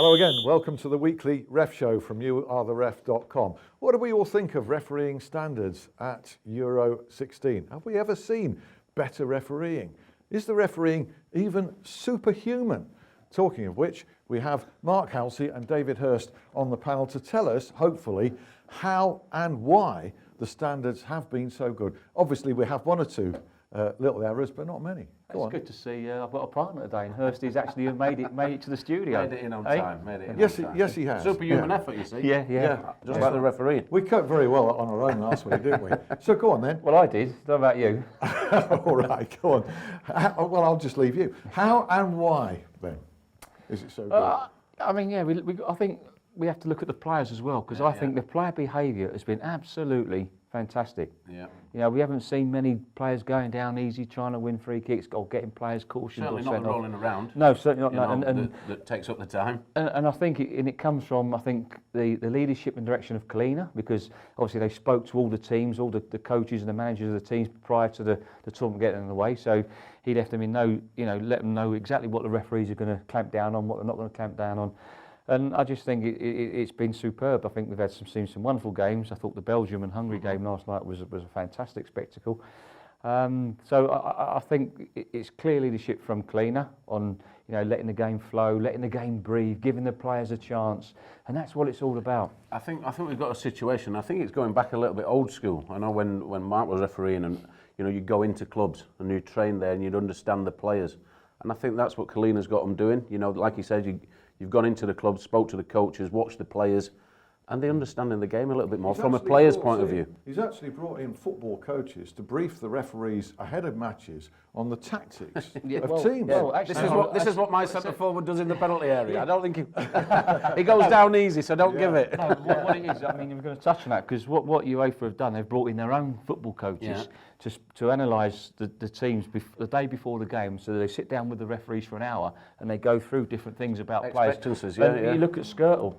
Hello again, welcome to the weekly ref show from youaretheref.com. What do we all think of refereeing standards at Euro 16? Have we ever seen better refereeing? Is the refereeing even superhuman? Talking of which, we have Mark Halsey and David Hirst on the panel to tell us, hopefully, how and why the standards have been so good. Obviously, we have one or two little errors, but not many. It's good to see. I've got a partner today, and Hirsty's actually made it to the studio. Made it in on time. Yes, he has. Superhuman effort, you see. Yeah. Just like the referee. We coped very well on our own last week, didn't we? So go on then. Well, I did. What about you? All right, go on. Well, I'll just leave you. How and why then is it so good? I mean, I think we have to look at the players as well, because I think the player behaviour has been absolutely fantastic. Yeah. You know, we haven't seen many players going down easy, trying to win free kicks or getting players cautioned. Certainly not the rolling around. No, certainly not. That takes up the time. And I think it comes from, the leadership and direction of Kalina, because obviously they spoke to all the teams, all the coaches and the managers of the teams prior to the tournament getting underway. So he left them let them know exactly what the referees are going to clamp down on, what they're not going to clamp down on. And I just think it's been superb. I think we've seen some wonderful games. I thought the Belgium and Hungary game last night was a fantastic spectacle. So I think it's clear leadership from Kalina on letting the game flow, letting the game breathe, giving the players a chance, and that's what it's all about. I think we've got a situation. I think it's going back a little bit old school. I know when Mark was refereeing, and you'd go into clubs and you'd train there and you'd understand the players, and I think that's what Kalina's got them doing. Like he said, You've gone into the club, spoke to the coaches, watched the players, and they're understanding the game a little bit more from a player's point of view. He's actually brought in football coaches to brief the referees ahead of matches on the tactics of teams. Well, this is what my centre forward does in the penalty area. I don't think he goes down easy, so don't give it. No, what it is, we're going to touch on that, because what UEFA have done, they've brought in their own football coaches to analyse the teams the day before the game. So they sit down with the referees for an hour and they go through different things about players. You look at Skirtle,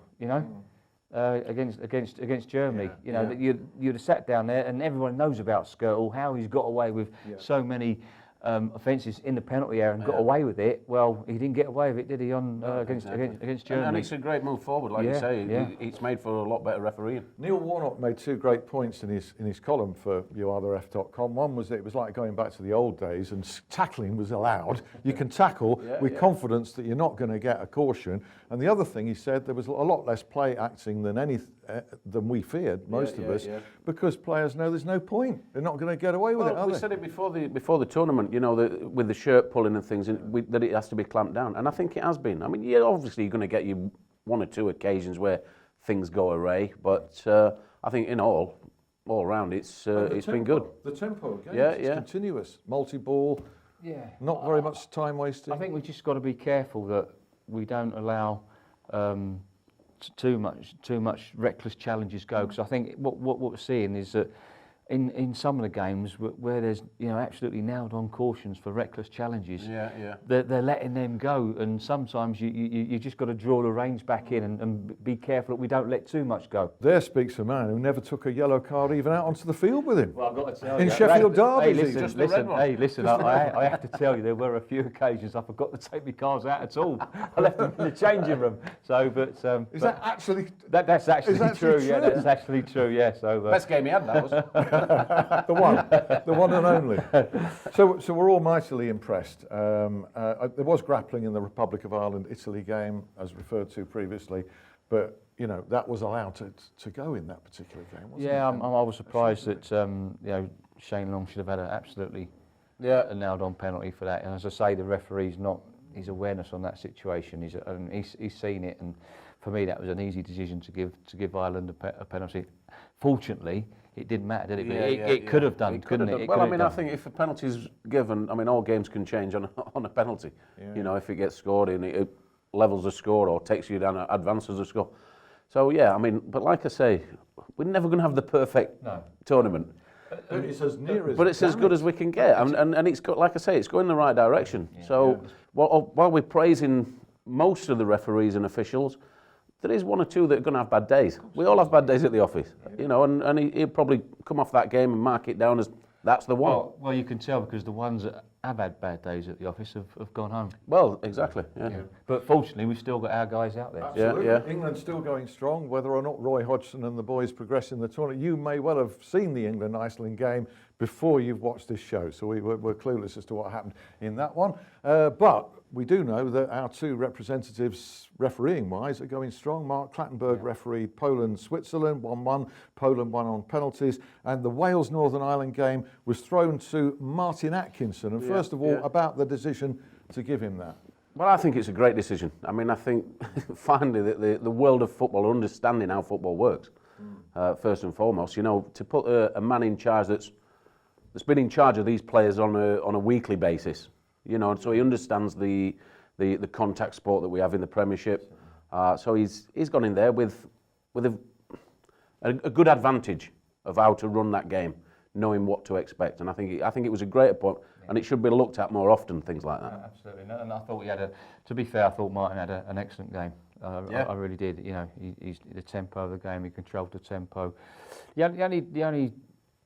against Germany, that you'd have sat down there and everyone knows about Skirtle, how he's got away with so many offences in the penalty area and got away with it. Well, he didn't get away with it, did he? Against Germany. And it's a great move forward, like you say. It's made for a lot better refereeing. Neil Warnock made two great points in his column for youaretheref.com. One was that it was like going back to the old days, and tackling was allowed. You can tackle with confidence that you're not going to get a caution. And the other thing he said, there was a lot less play acting than we feared, most of us, because players know there's no point. They're not going to get away with it, are they? We said it before the tournament, with the shirt pulling and things, that it has to be clamped down, and I think it has been. I mean, obviously you're going to get one or two occasions where things go awry, but I think in all round it's been good. The tempo of games is continuous, multi-ball, not very much time wasting. I think we've just got to be careful that we don't allow too much reckless challenges go, because I think what we're seeing is that in some of the games where there's absolutely nailed on cautions for reckless challenges, they're letting them go, and sometimes you just got to draw the reins back in and be careful that we don't let too much go. There speaks a man who never took a yellow card even out onto the field with him. Well, I've got to tell in Sheffield Derby. Listen, I have to tell you, there were a few occasions I forgot to take my cards out at all. I left them in the changing room. So, is that actually? That's actually true. Yeah, that's actually true. Yeah. So best game he had, that was. the one and only. So we're all mightily impressed. There was grappling in the Republic of Ireland-Italy game, as referred to previously, but that was allowed to go in that particular game, wasn't it? Yeah, I was surprised that Shane Long should have had an absolutely a nailed-on penalty for that. And as I say, the referee's his awareness on that situation. He's seen it, and for me that was an easy decision to give Ireland a penalty. Fortunately, it didn't matter, did it? It could have done, couldn't it? Well, I think if a penalty's given, all games can change on a penalty. Yeah. If it gets scored in, it levels the score or takes you down, advances the score. So but like I say, we're never going to have the perfect tournament. But it's as near as. But it's as good as we can get, and it's got, like I say, it's going in the right direction. While we're praising most of the referees and officials, there is one or two that are going to have bad days. We all have bad days at the office, and he'll probably come off that game and mark it down as that's the one. Well, you can tell, because the ones that have had bad days at the office have gone home. Well, exactly. Yeah. But fortunately, we've still got our guys out there. Absolutely. Yeah. England's still going strong, whether or not Roy Hodgson and the boys progress in the tournament. You may well have seen the England-Iceland game before you've watched this show, so we're clueless as to what happened in that one. But we do know that our two representatives, refereeing-wise, are going strong. Mark Clattenburg refereed Poland-Switzerland, 1-1. Poland won on penalties. And the Wales-Northern Ireland game was thrown to Martin Atkinson. And first of all, about the decision to give him that. Well, I think it's a great decision. I mean, I think finally that the world of football, understanding how football works, first and foremost, you know, to put a man in charge that's been in charge of these players on a weekly basis, you know, and so he understands the contact sport that we have in the Premiership. So he's gone in there with a good advantage of how to run that game, knowing what to expect. And I think it was a great point, and it should be looked at more often, things like that. Absolutely, and I thought to be fair, I thought Martin had an excellent game. I really did. You know, he's the tempo of the game. He controlled the tempo. The only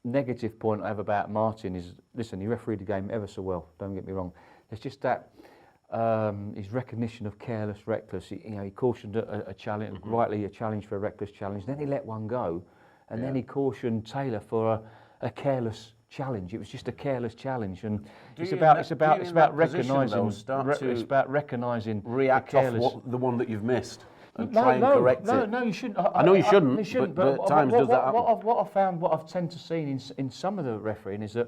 negative point I have about Martin is, listen, he refereed the game ever so well. Don't get me wrong. It's just that his recognition of careless, reckless. He cautioned a challenge, rightly a challenge for a reckless challenge. Then he let one go, and then he cautioned Taylor for a careless challenge. It was just a careless challenge, and it's about recognising react off the one that you've missed. And try and correct it. No, you shouldn't. I know you shouldn't, but at times does that happen? What I've tend to see in some of the refereeing is that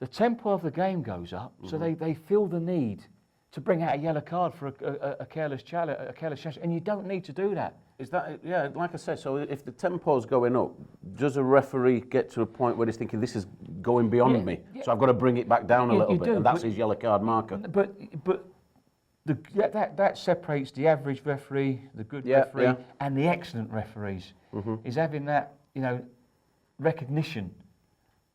the tempo of the game goes up, so they feel the need to bring out a yellow card for a careless challenge, and you don't need to do that. Is that, yeah, like I said, so if the tempo's going up, does a referee get to a point where he's thinking, this is going beyond me, so I've got to bring it back down a little bit, and that's his yellow card marker? But that separates the average referee, the good referee, and the excellent referees. Is having that, recognition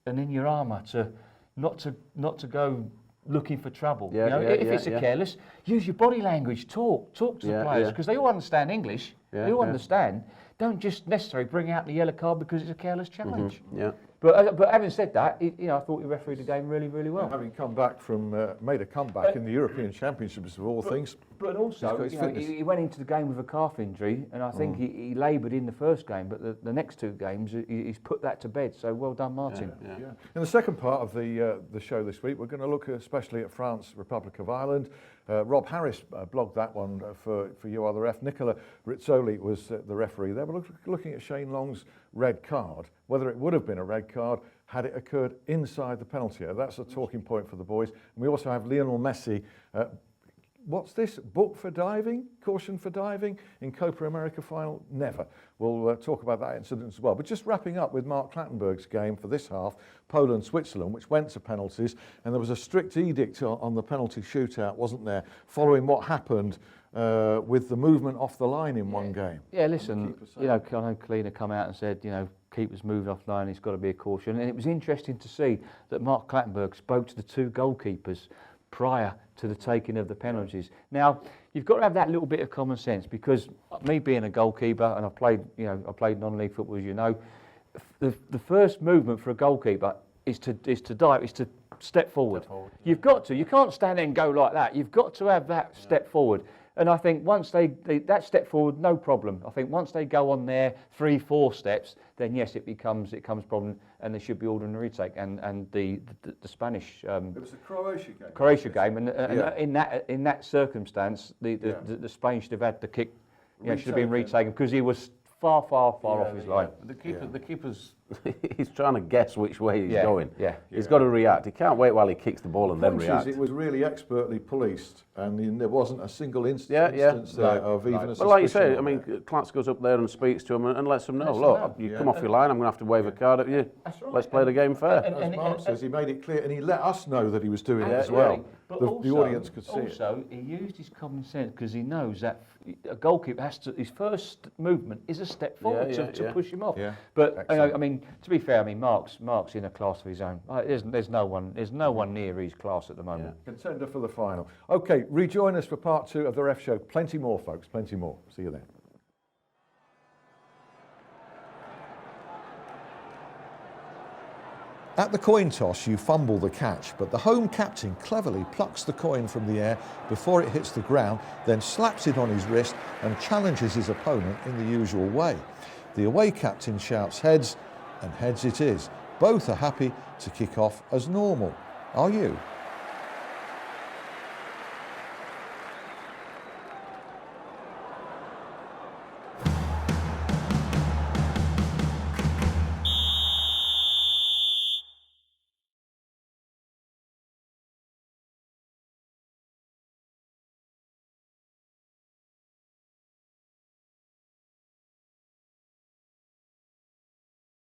and in your armour to not to go looking for trouble. If it's a careless, use your body language. Talk to the players, because they all understand English. They all understand. Don't just necessarily bring out the yellow card because it's a careless challenge. But having said that, I thought he refereed the game really, really well. Having come back from made a comeback in the European Championships of all things. But also, he went into the game with a calf injury, and I think he laboured in the first game. But the next two games, he's put that to bed. So well done, Martin. In the second part of the show this week, we're going to look especially at France, Republic of Ireland. Rob Harris blogged that one for You Are the Ref. Nicola Rizzoli was the referee there. We're looking at Shane Long's red card, whether it would have been a red card had it occurred inside the penalty area. That's a talking point for the boys. And we also have Lionel Messi. What's this? Book for diving? Caution for diving? In Copa America final? Never. We'll talk about that incident as well. But just wrapping up with Mark Clattenburg's game for this half, Poland-Switzerland, which went to penalties, and there was a strict edict on the penalty shootout, wasn't there, following what happened with the movement off the line in one game. Yeah, listen, I know Kalina come out and said, keepers moving off the line, it's got to be a caution. And it was interesting to see that Mark Clattenburg spoke to the two goalkeepers prior to the taking of the penalties. Now, you've got to have that little bit of common sense, because me being a goalkeeper, and I played non-league football, as you know, the first movement for a goalkeeper is to dive, is to step forward. You've got to. You can't stand there and go like that. You've got to have that step forward. And I think once they that step forward, no problem. I think once they go on there 3-4 steps, then yes, it becomes problem, and there should be ordinary retake. And the Spanish. It was the Croatia game. Croatia game, and in that circumstance, the Spain should have had the kick. Should have been retaken, because he was far off his line. The keeper's he's trying to guess which way he's going. He's got to react. He can't wait while he kicks the ball and then react. It was really expertly policed, and there wasn't a single instance there of even a suspicion. But like you say, I mean, Clatts goes up there and speaks to him and lets them know, look, you come off your line, I'm going to have to wave a card at you. Right. Let's play the game fair. As Mark says, he made it clear, and he let us know that he was doing it as well. But the audience could see it. Also, he used his common sense, because he knows that a goalkeeper has to, his first movement is a step forward to push him off. But I mean, to be fair, Mark's in a class of his own. There's no one near his class at the moment. Contender for the final. Okay, rejoin us for part 2 of the Ref Show. Plenty more, folks. Plenty more. See you then. At the coin toss, you fumble the catch, but the home captain cleverly plucks the coin from the air before it hits the ground, then slaps it on his wrist and challenges his opponent in the usual way. The away captain shouts heads, and heads it is. Both are happy to kick off as normal. Are you?